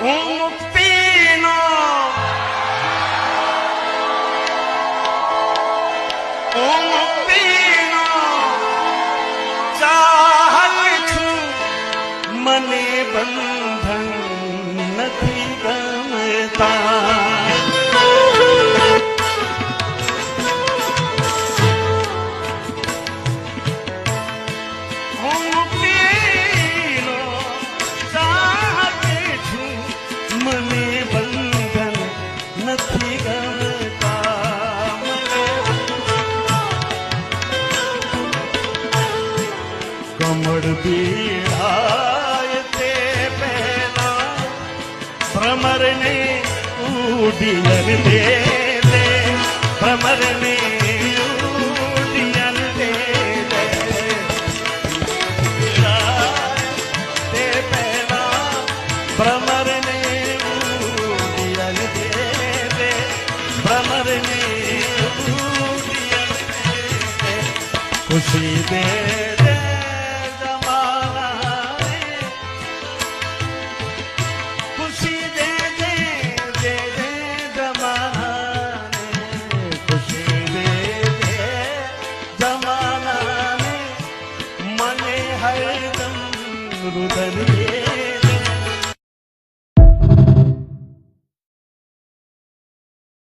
મુક્તિનો મુક્તિનો ચાહક છું, મને બંધન નથી ગમતા. કમળ પીળાય તે પહેલા ભ્રમરને ઉડિયન દે દે, ભ્રમરને ઉડિયન દે દે. તે પહેલા ભ્રમરને ઉડિયન દે દે, ભ્રમરને ઉડિયન દે દે. ખુશી દે રુદન